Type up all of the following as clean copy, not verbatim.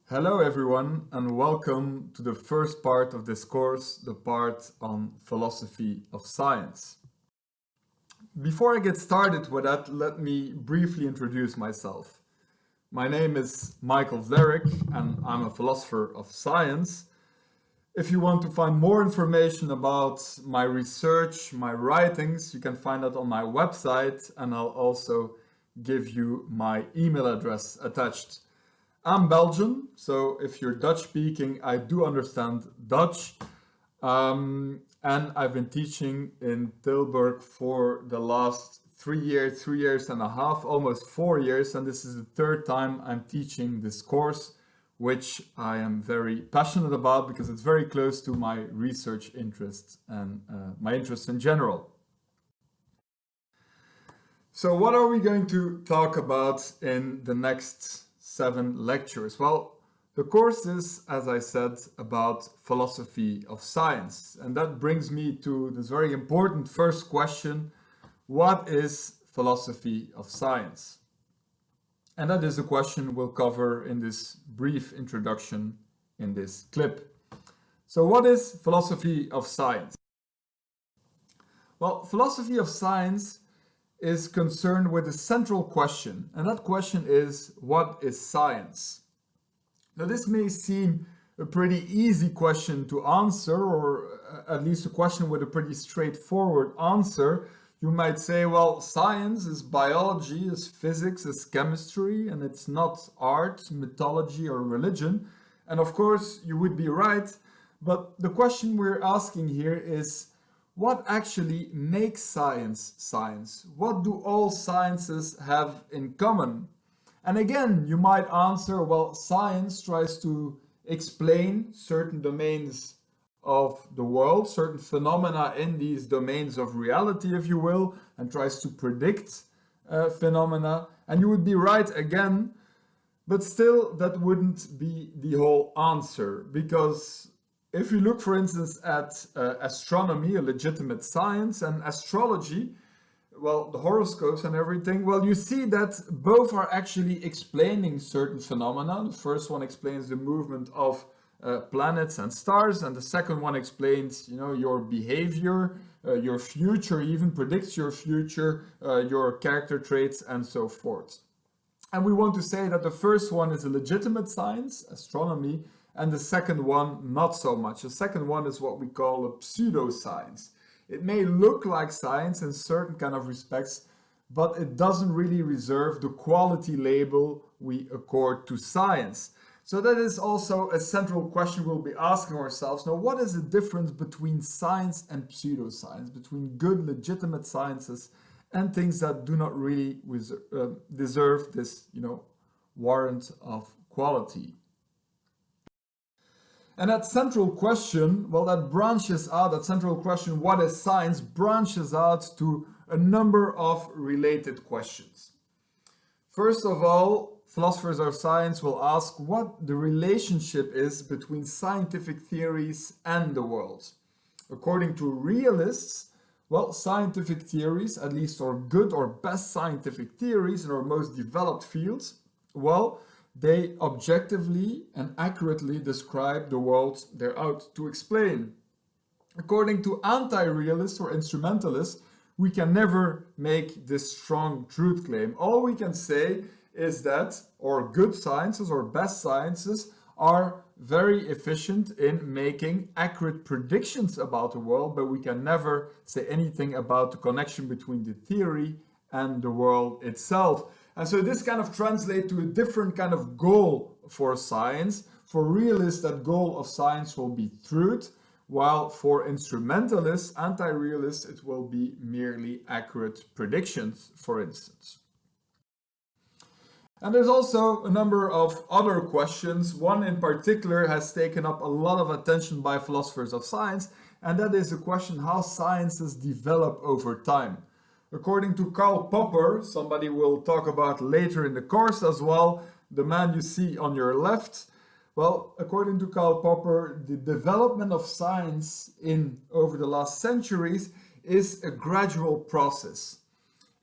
Hello everyone and welcome to the first part of this course, the part on philosophy of science. Before I get started with that, let me briefly introduce myself. My name is Michael Vlerik and I'm a philosopher of science. If you want to find more information about my research, my writings, you can find that on my website, and I'll also give you my email address attached. I'm Belgian, so if you're Dutch speaking, I do understand Dutch. And I've been teaching in Tilburg for the last 3 years and a half, almost 4 years, and this is the third time I'm teaching this course, which I am very passionate about because it's very close to my research interests and my interests in general. So what are we going to talk about in the next 7 lectures? Well, the course is, as I said, about philosophy of science. And that brings me to this very important first question: what is philosophy of science? And that is a question we'll cover in this brief introduction in this clip. So what is philosophy of science? Well, philosophy of science is concerned with a central question, and that question is, what is science? Now, this may seem a pretty easy question to answer, or at least a question with a pretty straightforward answer. You might say, well, science is biology, is physics, is chemistry, and it's not art, mythology, or religion. And of course, you would be right, but the question we're asking here is, what actually makes science science? What do all sciences have in common? And again, you might answer, well, science tries to explain certain domains of the world, certain phenomena in these domains of reality, if you will, and tries to predict phenomena. And you would be right again, but still that wouldn't be the whole answer, because if you look, for instance, at astronomy, a legitimate science, and astrology, well, the horoscopes and everything, well, you see that both are actually explaining certain phenomena. The first one explains the movement of planets and stars, and the second one explains, your behavior, your future, even predicts your future, your character traits, and so forth. And we want to say that the first one is a legitimate science, astronomy, and the second one, not so much. The second one is what we call a pseudoscience. It may look like science in certain kind of respects, but it doesn't really reserve the quality label we accord to science. So that is also a central question we'll be asking ourselves. Now, what is the difference between science and pseudoscience, between good, legitimate sciences and things that do not really deserve this, warrant of quality? And that central question, well, that central question, what is science, branches out to a number of related questions. First of all, philosophers of science will ask what the relationship is between scientific theories and the world. According to realists, well, scientific theories, at least our good or best scientific theories in our most developed fields, well, they objectively and accurately describe the world they're out to explain. According to anti-realists or instrumentalists, we can never make this strong truth claim. All we can say is that our good sciences or best sciences are very efficient in making accurate predictions about the world, but we can never say anything about the connection between the theory and the world itself. And so this kind of translates to a different kind of goal for science. For realists, that goal of science will be truth, while for instrumentalists, anti-realists, it will be merely accurate predictions, for instance. And there's also a number of other questions. One in particular has taken up a lot of attention by philosophers of science, and that is the question how sciences develop over time. According to Karl Popper, somebody we'll talk about later in the course as well, the man you see on your left, well, according to Karl Popper, the development of science over the last centuries is a gradual process.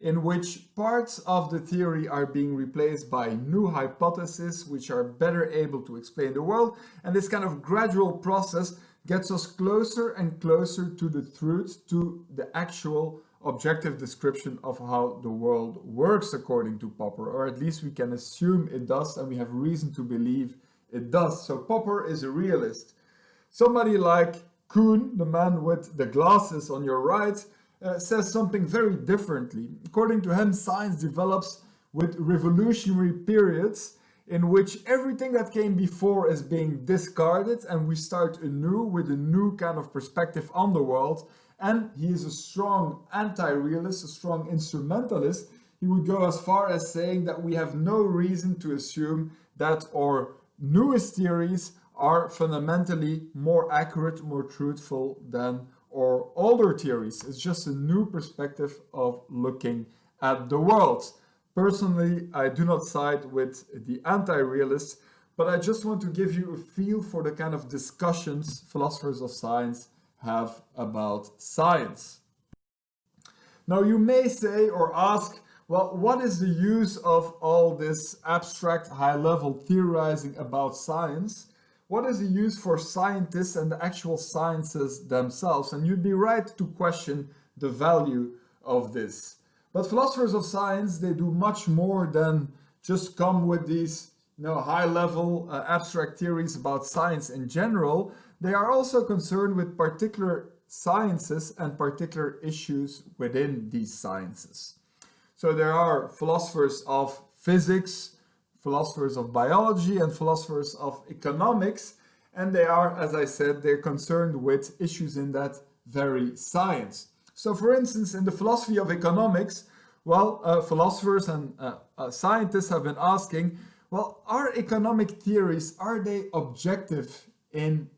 in which parts of the theory are being replaced by new hypotheses which are better able to explain the world. And this kind of gradual process gets us closer and closer to the truth, to the actual objective description of how the world works according to Popper, or at least we can assume it does, and we have reason to believe it does. So Popper is a realist. Somebody like Kuhn, the man with the glasses on your right, says something very differently. According to him, science develops with revolutionary periods in which everything that came before is being discarded and we start anew with a new kind of perspective on the world. And he is a strong anti-realist, a strong instrumentalist. He would go as far as saying that we have no reason to assume that our newest theories are fundamentally more accurate, more truthful than our older theories. It's just a new perspective of looking at the world. Personally, I do not side with the anti-realists, but I just want to give you a feel for the kind of discussions philosophers of science have about science. Now you may say or ask, well, what is the use of all this abstract high-level theorizing about science? What is the use for scientists and the actual sciences themselves? And you'd be right to question the value of this. But philosophers of science, they do much more than just come with these high-level abstract theories about science in general. They are also concerned with particular sciences and particular issues within these sciences. So there are philosophers of physics, philosophers of biology, and philosophers of economics, and they are, as I said, they're concerned with issues in that very science. So for instance, in the philosophy of economics, philosophers and scientists have been asking, well, are economic theories, are they objective in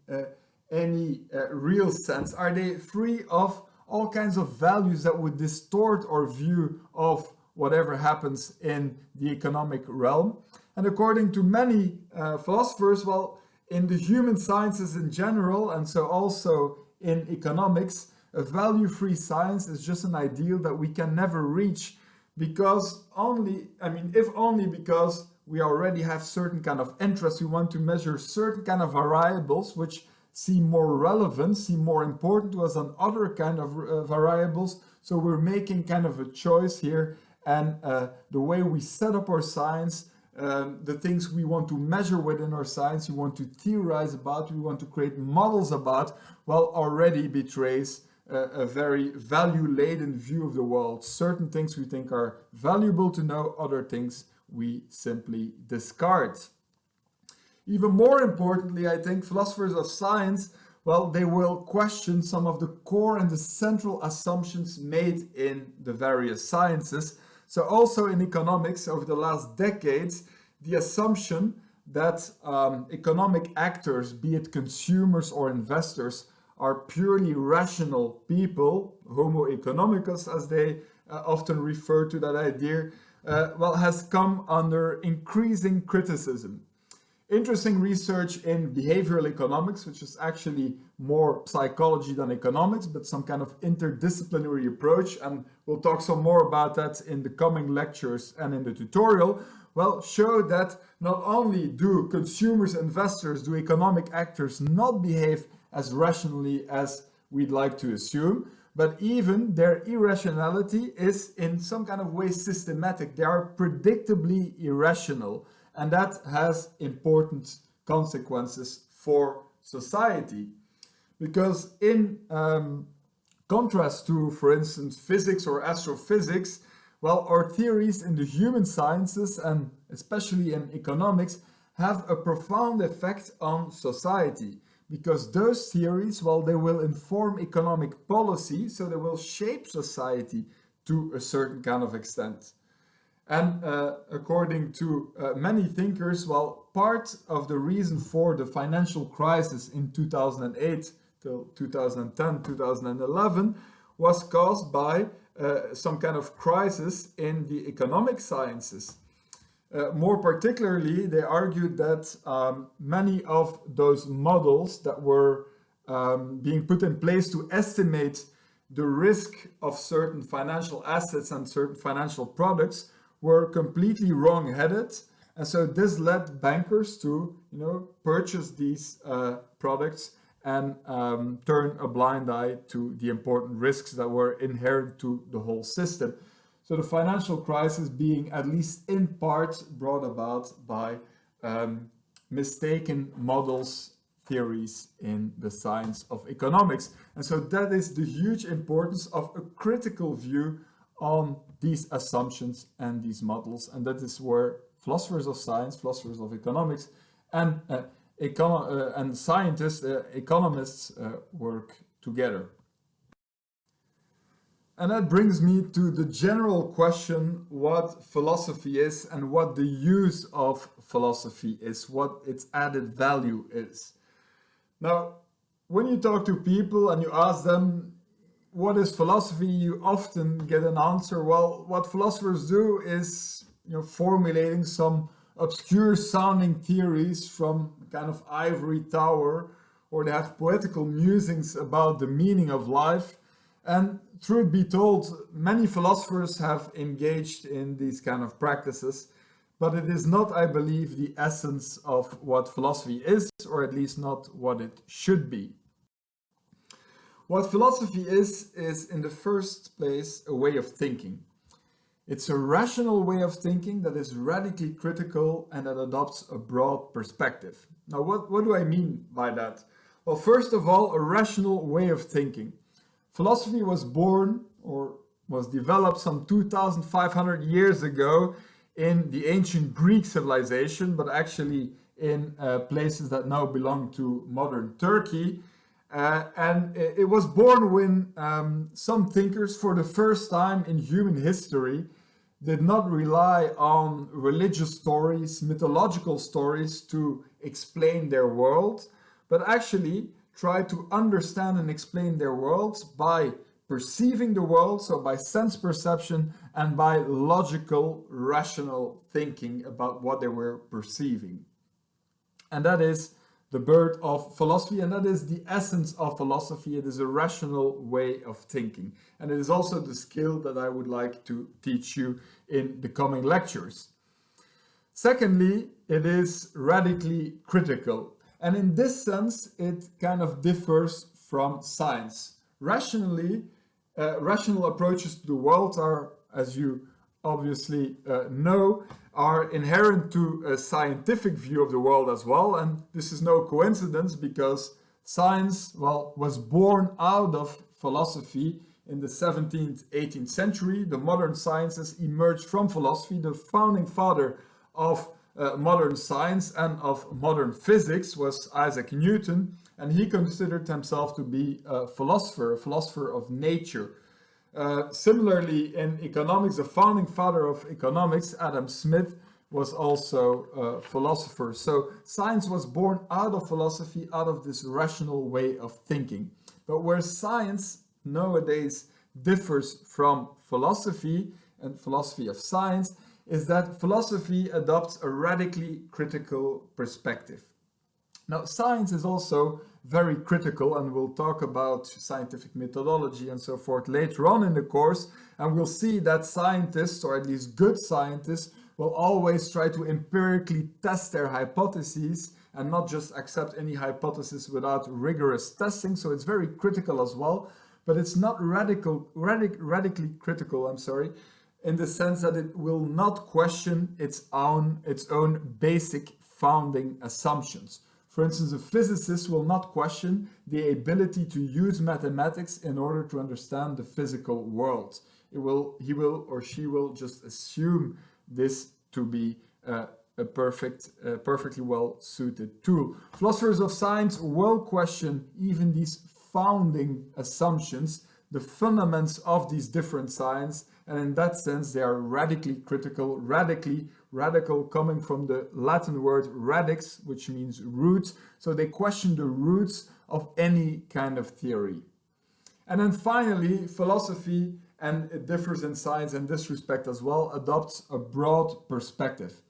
any real sense? Are they free of all kinds of values that would distort our view of whatever happens in the economic realm? And according to many philosophers, in the human sciences in general, and so also in economics, a value-free science is just an ideal that we can never reach because if only because we already have certain kind of interests. We want to measure certain kind of variables which seem more relevant, seem more important to us than other kind of variables. So we're making kind of a choice here, and the way we set up our science, the things we want to measure within our science, we want to theorize about, we want to create models about, already betrays a very value-laden view of the world. Certain things we think are valuable to know, other things we simply discard. Even more importantly, I think philosophers of science, they will question some of the core and the central assumptions made in the various sciences. So also in economics, over the last decades, the assumption that economic actors, be it consumers or investors, are purely rational people, homo economicus as they often refer to that idea, has come under increasing criticism. Interesting research in behavioral economics, which is actually more psychology than economics, but some kind of interdisciplinary approach, and we'll talk some more about that in the coming lectures and in the tutorial, show that not only do consumers, investors, do economic actors not behave as rationally as we'd like to assume, but even their irrationality is in some kind of way systematic. They are predictably irrational, and that has important consequences for society. Because in contrast to, for instance, physics or astrophysics, our theories in the human sciences, and especially in economics, have a profound effect on society. Because those theories, they will inform economic policy, so they will shape society to a certain kind of extent. And according to many thinkers, part of the reason for the financial crisis in 2008 till 2010, 2011 was caused by some kind of crisis in the economic sciences. More particularly, they argued that many of those models that were being put in place to estimate the risk of certain financial assets and certain financial products were completely wrong-headed. And so this led bankers to, purchase these products and turn a blind eye to the important risks that were inherent to the whole system. So the financial crisis being at least in part brought about by mistaken models, theories in the science of economics. And so that is the huge importance of a critical view on these assumptions and these models. And that is where philosophers of science, philosophers of economics, and scientists, economists work together. And that brings me to the general question what philosophy is and what the use of philosophy is, what its added value is. Now, when you talk to people and you ask them, what is philosophy? You often get an answer, well, what philosophers do is formulating some obscure sounding theories from a kind of ivory tower, or they have poetical musings about the meaning of life. And truth be told, many philosophers have engaged in these kind of practices, but it is not, I believe, the essence of what philosophy is, or at least not what it should be. What philosophy is in the first place a way of thinking. It's a rational way of thinking that is radically critical and that adopts a broad perspective. Now, what do I mean by that? Well, first of all, a rational way of thinking. Philosophy was born or was developed some 2,500 years ago in the ancient Greek civilization, but actually in places that now belong to modern Turkey. And it was born when some thinkers, for the first time in human history, did not rely on religious stories, mythological stories to explain their world, but actually try to understand and explain their worlds by perceiving the world, so by sense perception and by logical, rational thinking about what they were perceiving. And that is the birth of philosophy, and that is the essence of philosophy. It is a rational way of thinking. And it is also the skill that I would like to teach you in the coming lectures. Secondly, it is radically critical. And in this sense, it kind of differs from science. Rational approaches to the world are, as you obviously know, are inherent to a scientific view of the world as well. And this is no coincidence because science, was born out of philosophy in the 17th, 18th century. The modern sciences emerged from philosophy. The founding father of modern science and of modern physics was Isaac Newton, and he considered himself to be a philosopher of nature. Similarly, in economics, the founding father of economics, Adam Smith, was also a philosopher. So science was born out of philosophy, out of this rational way of thinking. But where science nowadays differs from philosophy and philosophy of science is that philosophy adopts a radically critical perspective. Now, science is also very critical, and we'll talk about scientific methodology and so forth later on in the course, and we'll see that scientists, or at least good scientists, will always try to empirically test their hypotheses and not just accept any hypothesis without rigorous testing. So it's very critical as well, but it's not radically critical, in the sense that it will not question its own basic founding assumptions. For instance, a physicist will not question the ability to use mathematics in order to understand the physical world. He will or she will just assume this to be a perfectly well-suited tool. Philosophers of science will question even these founding assumptions, the fundaments of these different science, and in that sense they are radically critical, radical coming from the Latin word radix, which means root. So they question the roots of any kind of theory. And then finally, philosophy, and it differs in science in this respect as well, adopts a broad perspective.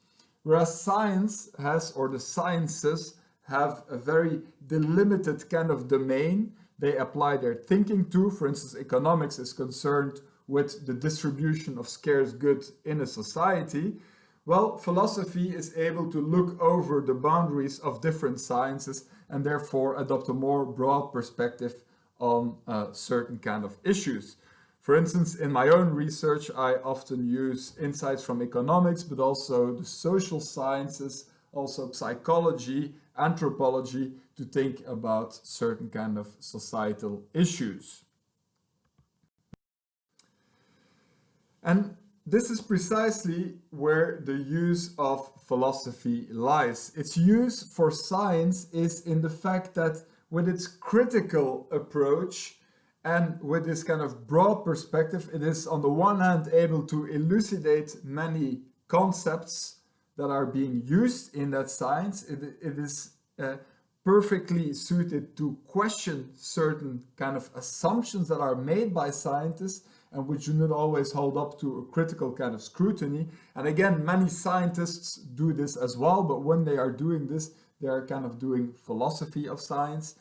Whereas science has, or the sciences have, a very delimited kind of domain, they apply their thinking to. For instance, economics is concerned with the distribution of scarce goods in a society. Well, philosophy is able to look over the boundaries of different sciences and therefore adopt a more broad perspective on certain kind of issues. For instance, in my own research, I often use insights from economics, but also the social sciences, also psychology, anthropology, to think about certain kind of societal issues. And this is precisely where the use of philosophy lies. Its use for science is in the fact that with its critical approach and with this kind of broad perspective, it is on the one hand able to elucidate many concepts that are being used in that science. It is perfectly suited to question certain kind of assumptions that are made by scientists and which do not always hold up to a critical kind of scrutiny. And again, many scientists do this as well, but when they are doing this, they are kind of doing philosophy of science.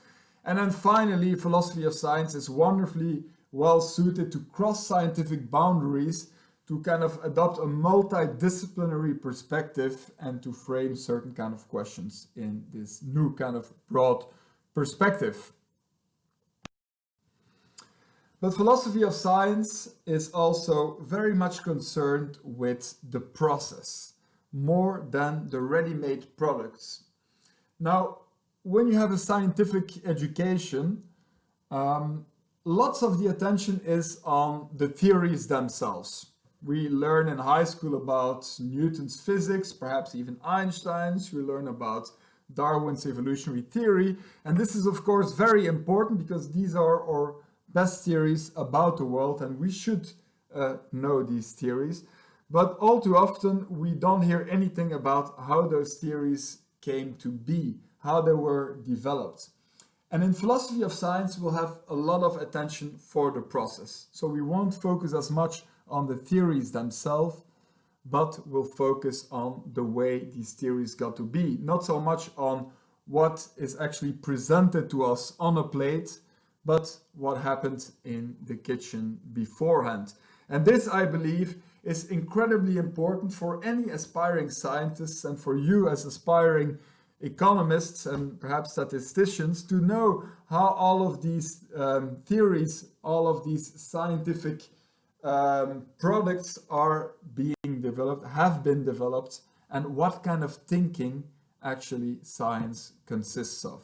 And then finally, philosophy of science is wonderfully well suited to cross scientific boundaries, to kind of adopt a multidisciplinary perspective and to frame certain kind of questions in this new kind of broad perspective. But philosophy of science is also very much concerned with the process, more than the ready-made products. Now, when you have a scientific education, lots of the attention is on the theories themselves. We learn in high school about Newton's physics, perhaps even Einstein's. We learn about Darwin's evolutionary theory. And this is, of course, very important because these are our best theories about the world, and we should know these theories. But all too often, we don't hear anything about how those theories came to be, how they were developed. And in philosophy of science, we'll have a lot of attention for the process. So we won't focus as much on the theories themselves, but we'll focus on the way these theories got to be. Not so much on what is actually presented to us on a plate, but what happened in the kitchen beforehand. And this, I believe, is incredibly important for any aspiring scientists and for you as aspiring economists and perhaps statisticians to know how all of these theories, all of these scientific products are being developed, have been developed, and what kind of thinking actually science consists of.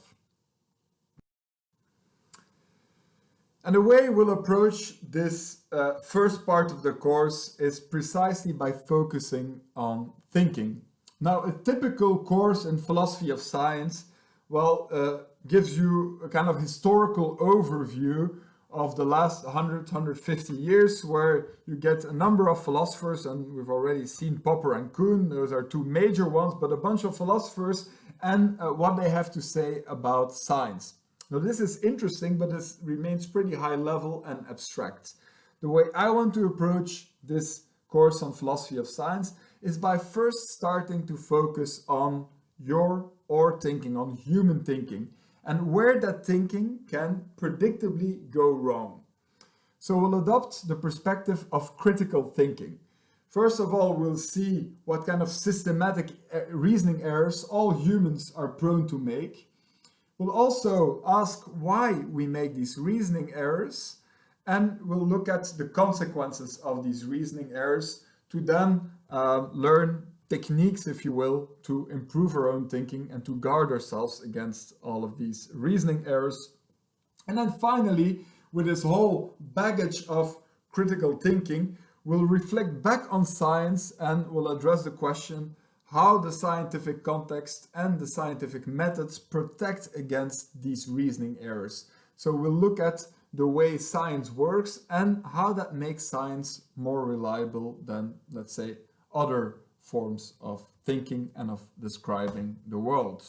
And the way we'll approach this first part of the course is precisely by focusing on thinking. Now, a typical course in philosophy of science, gives you a kind of historical overview of the last 100, 150 years, where you get a number of philosophers, and we've already seen Popper and Kuhn, those are two major ones, but a bunch of philosophers and what they have to say about science. Now, this is interesting, but this remains pretty high level and abstract. The way I want to approach this course on philosophy of science is by first starting to focus on our thinking, on human thinking, and where that thinking can predictably go wrong. So we'll adopt the perspective of critical thinking. First of all, we'll see what kind of systematic reasoning errors all humans are prone to make. We'll also ask why we make these reasoning errors, and we'll look at the consequences of these reasoning errors to then learn techniques, if you will, to improve our own thinking and to guard ourselves against all of these reasoning errors. And then finally, with this whole baggage of critical thinking, we'll reflect back on science and we'll address the question how the scientific context and the scientific methods protect against these reasoning errors. So we'll look at the way science works and how that makes science more reliable than, let's say, other forms of thinking and of describing the world.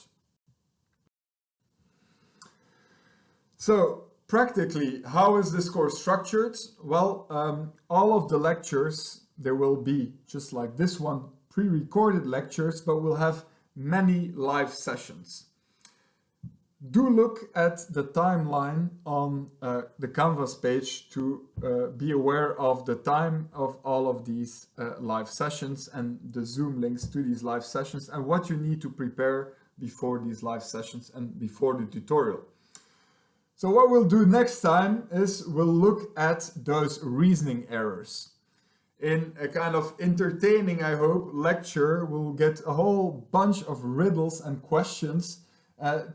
So practically, how is this course structured? Well, all of the lectures, there will be, just like this one, pre-recorded lectures, but we'll have many live sessions. Do look at the timeline on the Canvas page to be aware of the time of all of these live sessions and the Zoom links to these live sessions and what you need to prepare before these live sessions and before the tutorial. So what we'll do next time is we'll look at those reasoning errors. In a kind of entertaining, I hope, lecture, we'll get a whole bunch of riddles and questions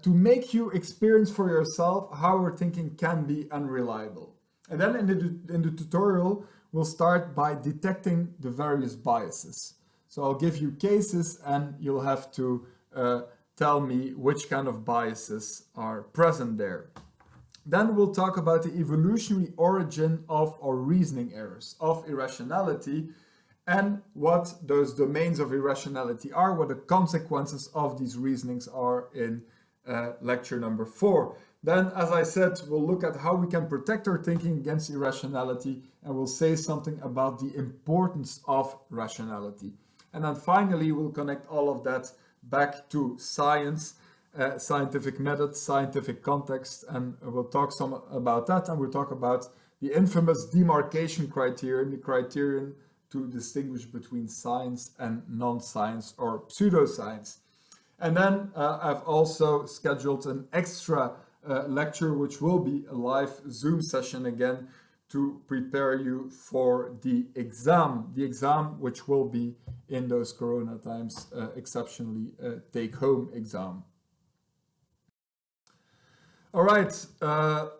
to make you experience for yourself how our thinking can be unreliable. And then in the tutorial, we'll start by detecting the various biases. So I'll give you cases and you'll have to tell me which kind of biases are present there. Then we'll talk about the evolutionary origin of our reasoning errors, of irrationality, and what those domains of irrationality are, what the consequences of these reasonings are in lecture number 4. Then, as I said, we'll look at how we can protect our thinking against irrationality, and we'll say something about the importance of rationality. And then finally, we'll connect all of that back to science, scientific methods, scientific context, and we'll talk some about that, and we'll talk about the infamous demarcation criterion, the criterion to distinguish between science and non-science or pseudoscience. And then I've also scheduled an extra lecture, which will be a live Zoom session again, to prepare you for the exam which will be in those Corona times, exceptionally take-home exam. All right,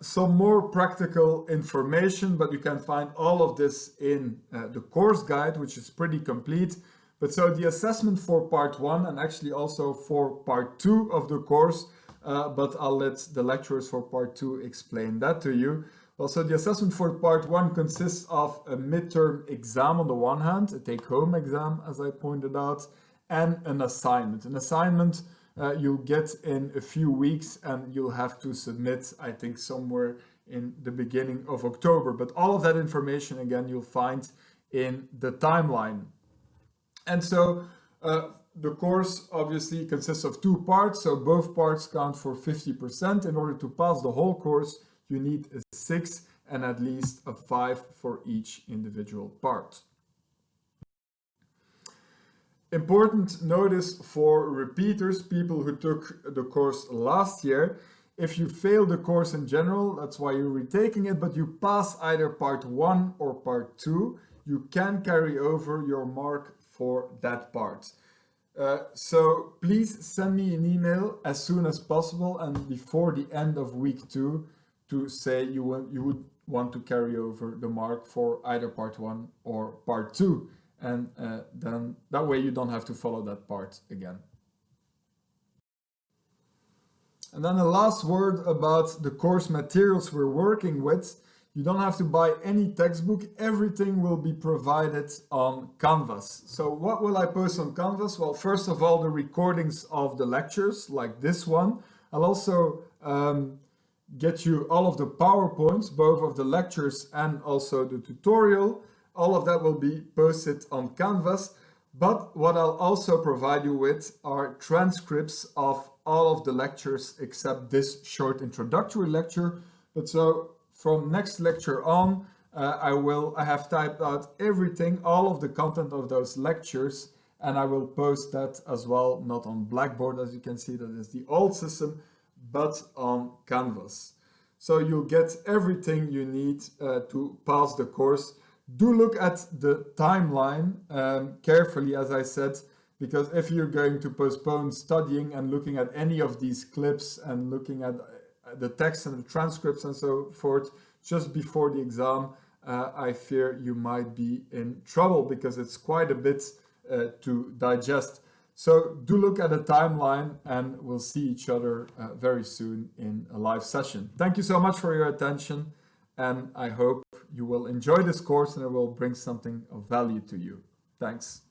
some more practical information, but you can find all of this in the course guide, which is pretty complete. But so the assessment for part 1 and actually also for part 2 of the course, but I'll let the lecturers for part 2 explain that to you. Also, the assessment for part 1 consists of a midterm exam on the one hand, a take-home exam, as I pointed out, and an assignment. An assignment you'll get in a few weeks and you'll have to submit, I think, somewhere in the beginning of October. But all of that information, again, you'll find in the timeline. And so the course obviously consists of 2 parts, so both parts count for 50%. In order to pass the whole course, you need a 6 and at least a 5 for each individual part. Important notice for repeaters, people who took the course last year. If you fail the course in general, that's why you're retaking it, but you pass either part 1 or part 2, you can carry over your mark for that part. So please send me an email as soon as possible and before the end of week 2 to say you would want to carry over the mark for either part 1 or part 2. And then that way you don't have to follow that part again. And then the last word about the course materials we're working with. You don't have to buy any textbook. Everything will be provided on Canvas. So what will I post on Canvas? Well, first of all, the recordings of the lectures like this one. I'll also get you all of the PowerPoints, both of the lectures and also the tutorial. All of that will be posted on Canvas. But what I'll also provide you with are transcripts of all of the lectures except this short introductory lecture. But so from next lecture on, I have typed out everything, all of the content of those lectures, and I will post that as well, not on Blackboard, as you can see, that is the old system, but on Canvas. So you'll get everything you need to pass the course. Do look at the timeline carefully, as I said, because if you're going to postpone studying and looking at any of these clips and looking at the text and the transcripts and so forth just before the exam, I fear you might be in trouble because it's quite a bit to digest. So do look at the timeline and we'll see each other very soon in a live session. Thank you so much for your attention, and I hope you will enjoy this course and it will bring something of value to you. Thanks.